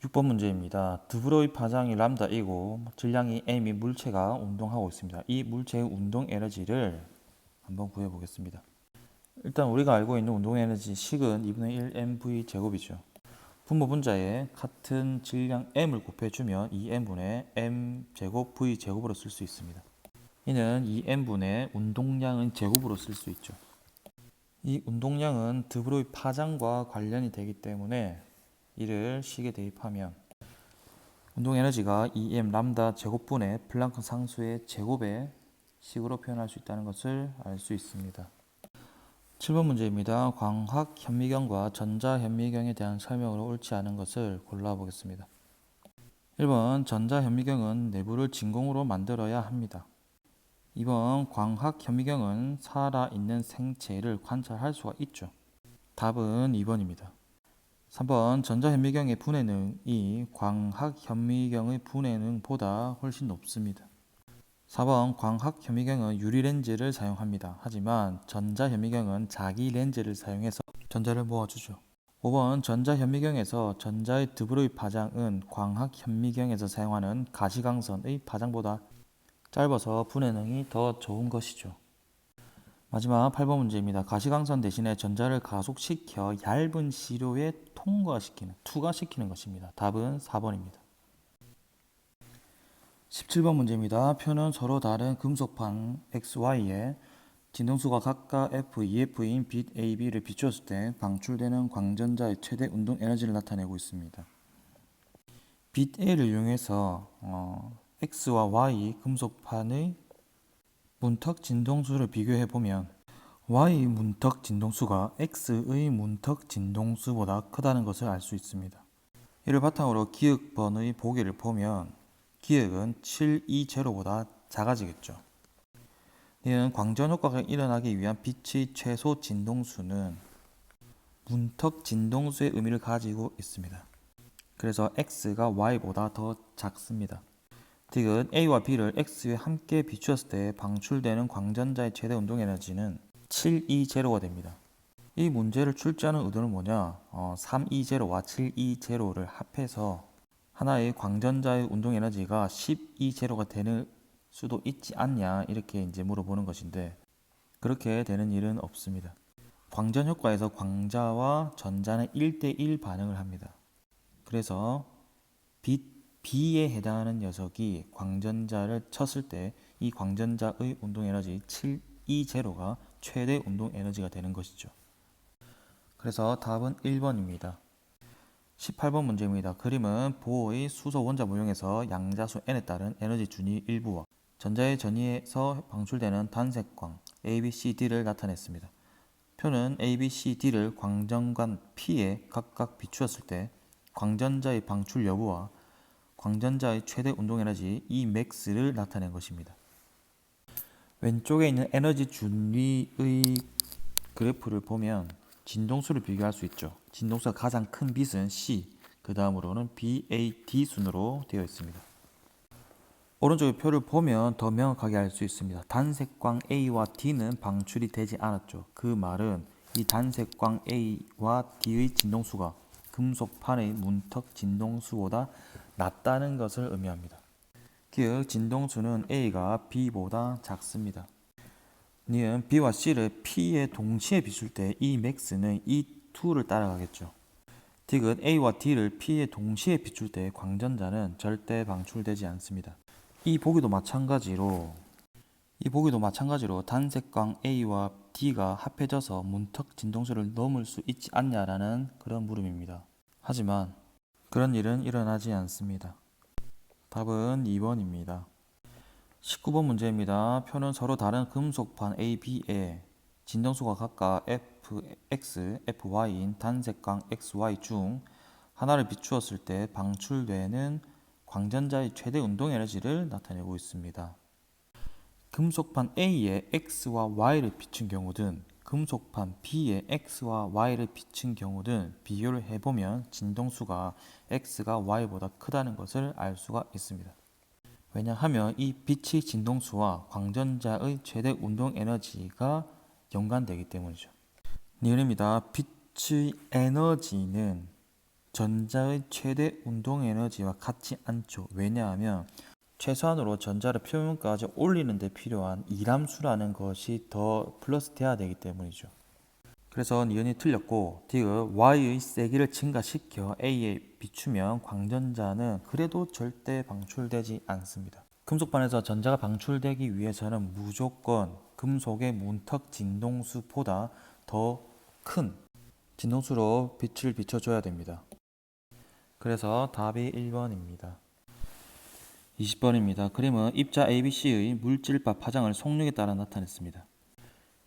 6번 문제입니다. 드브로이 파장이 람다이고 질량이 m이 물체가 운동하고 있습니다. 이 물체의 운동 에너지를 한번 구해 보겠습니다. 일단 우리가 알고 있는 운동 에너지 식은 2분의 1 mv 제곱이죠. 분모 분자에 같은 질량 m을 곱해주면 이 m분의 m 제곱 v 제곱으로 쓸 수 있습니다. 이는 이 m분의 운동량은 제곱으로 쓸 수 있죠. 이 운동량은 드브로이 파장과 관련이 되기 때문에 이를 식에 대입하면 운동 에너지가 2m 람다 제곱분의 플랑크 상수의 제곱의 식으로 표현할 수 있다는 것을 알 수 있습니다. 7번 문제입니다. 광학 현미경과 전자 현미경에 대한 설명으로 옳지 않은 것을 골라보겠습니다. 1번 전자 현미경은 내부를 진공으로 만들어야 합니다. 2번 광학 현미경은 살아있는 생체를 관찰할 수가 있죠. 답은 2번입니다. 3번 전자현미경의 분해능이 광학현미경의 분해능보다 훨씬 높습니다. 4번 광학현미경은 유리렌즈를 사용합니다. 하지만 전자현미경은 자기 렌즈를 사용해서 전자를 모아주죠. 5번 전자현미경에서 전자의 드브로이 파장은 광학현미경에서 사용하는 가시광선의 파장보다 짧아서 분해능이 더 좋은 것이죠. 마지막 8번 문제입니다. 가시광선 대신에 전자를 가속시켜 얇은 시료에 투과시키는 것입니다. 답은 4번입니다. 17번 문제입니다. 표는 서로 다른 금속판 XY에 진동수가 각각 F, EF인 빛 A, B를 비추었을 때 방출되는 광전자의 최대 운동 에너지를 나타내고 있습니다. 빛 A를 이용해서 X와 Y 금속판의 문턱 진동수를 비교해 보면 Y 문턱 진동수가 X의 문턱 진동수보다 크다는 것을 알 수 있습니다. 이를 바탕으로 기역번의 보기를 보면 기역은 720보다 작아지겠죠. 이는 광전 효과가 일어나기 위한 빛의 최소 진동수는 문턱 진동수의 의미를 가지고 있습니다. 그래서 X가 Y보다 더 작습니다. 디귿 A와 B를 X에 함께 비추었을 때 방출되는 광전자의 최대 운동 에너지는 720가 됩니다. 이 문제를 출제하는 의도는 뭐냐? 320와 720를 합해서 하나의 광전자의 운동 에너지가 1020가 되는 수도 있지 않냐 이렇게 이제 물어보는 것인데 그렇게 되는 일은 없습니다. 광전 효과에서 광자와 전자는 1대1 반응을 합니다. 그래서 빛 B에 해당하는 녀석이 광전자를 쳤을 때 이 광전자의 운동 에너지 720가 최대 운동 에너지가 되는 것이죠. 그래서 답은 1번입니다. 18번 문제입니다. 그림은 보호의 수소 원자 모형에서 양자수 n에 따른 에너지 준위 일부와 전자의 전위에서 방출되는 단색광 ABCD를 나타냈습니다. 표는 ABCD를 광전관 P에 각각 비추었을 때 광전자의 방출 여부와 광전자의 최대 운동 에너지 Emax를 나타낸 것입니다. 왼쪽에 있는 에너지 준위의 그래프를 보면 진동수를 비교할 수 있죠. 진동수가 가장 큰 빛은 C, 그 다음으로는 BAD 순으로 되어 있습니다. 오른쪽의 표를 보면 더 명확하게 알 수 있습니다. 단색광 A와 D는 방출이 되지 않았죠. 그 말은 이 단색광 A와 D의 진동수가 금속판의 문턱 진동수보다 낮다는 것을 의미합니다. 즉 진동수는 A가 B보다 작습니다. 니은 B와 C를 P에 동시에 비출 때 이 맥스는 이 2를 따라가겠죠. 디귿 A와 D를 P에 동시에 비출 때 광전자는 절대 방출되지 않습니다. 이 보기도 마찬가지로 단색광 A와 D가 합해져서 문턱 진동수를 넘을 수 있지 않냐라는 그런 물음입니다. 하지만 그런 일은 일어나지 않습니다. 답은 2번입니다. 19번 문제입니다. 표는 서로 다른 금속판 A, B에 진동수가 각각 Fx, Fy인 단색광 XY 중 하나를 비추었을 때 방출되는 광전자의 최대 운동 에너지를 나타내고 있습니다. 금속판 A에 X와 Y를 비춘 경우든 금속판 B에 X와 Y를 비춘 경우든 비교를 해보면 진동수가 X가 Y보다 크다는 것을 알 수가 있습니다. 왜냐하면 이 빛의 진동수와 광전자의 최대 운동 에너지가 연관되기 때문이죠. 니은입니다. 빛의 에너지는 전자의 최대 운동 에너지와 같지 않죠. 왜냐하면 최소한으로 전자를 표면까지 올리는 데 필요한 이람수라는 것이 더 플러스 돼야 되기 때문이죠. 그래서 니은이 틀렸고, 디귿 Y의 세기를 증가시켜 A에 비추면 광전자는 그래도 절대 방출되지 않습니다. 금속반에서 전자가 방출되기 위해서는 무조건 금속의 문턱 진동수보다 더 큰 진동수로 빛을 비춰줘야 됩니다. 그래서 답이 1번입니다. 20번입니다. 그림은 입자 ABC의 물질바 파장을 속력에 따라 나타냈습니다.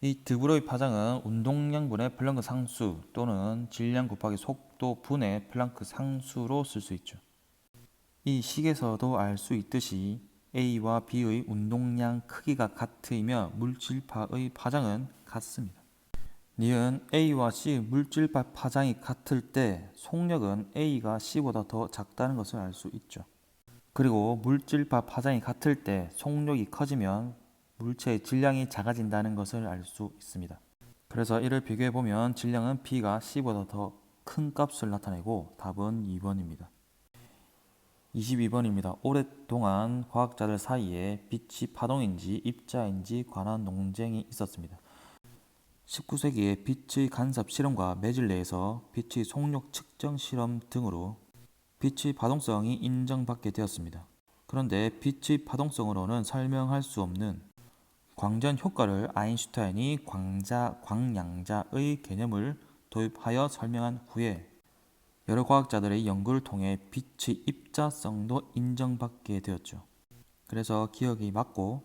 이 드브로이 파장은 운동량분의 플랑크 상수 또는 질량 곱하기 속도 분의 플랑크 상수로 쓸 수 있죠. 이 식에서도 알 수 있듯이 A와 B의 운동량 크기가 같으면 물질파의 파장은 같습니다. 니은 A와 C의 물질파 파장이 같을 때 속력은 A가 C보다 더 작다는 것을 알 수 있죠. 그리고 물질파 파장이 같을 때 속력이 커지면 물체의 질량이 작아진다는 것을 알 수 있습니다. 그래서 이를 비교해보면 질량은 B가 C보다 더 큰 값을 나타내고 답은 2번입니다. 22번입니다. 오랫동안 과학자들 사이에 빛이 파동인지 입자인지 관한 논쟁이 있었습니다. 19세기에 빛의 간섭 실험과 매질레에서 빛의 속력 측정 실험 등으로 빛의 파동성이 인정받게 되었습니다. 그런데 빛의 파동성으로는 설명할 수 없는 광전 효과를 아인슈타인이 광양자의 개념을 도입하여 설명한 후에 여러 과학자들의 연구를 통해 빛의 입자성도 인정받게 되었죠. 그래서 기억이 맞고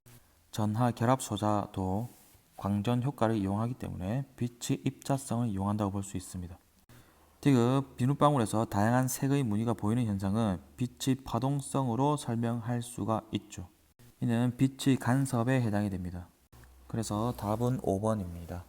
전하 결합 소자도 광전 효과를 이용하기 때문에 빛의 입자성을 이용한다고 볼 수 있습니다. 디귿 비눗방울에서 다양한 색의 무늬가 보이는 현상은 빛의 파동성으로 설명할 수가 있죠. 이는 빛의 간섭에 해당이 됩니다. 그래서 답은 5번입니다.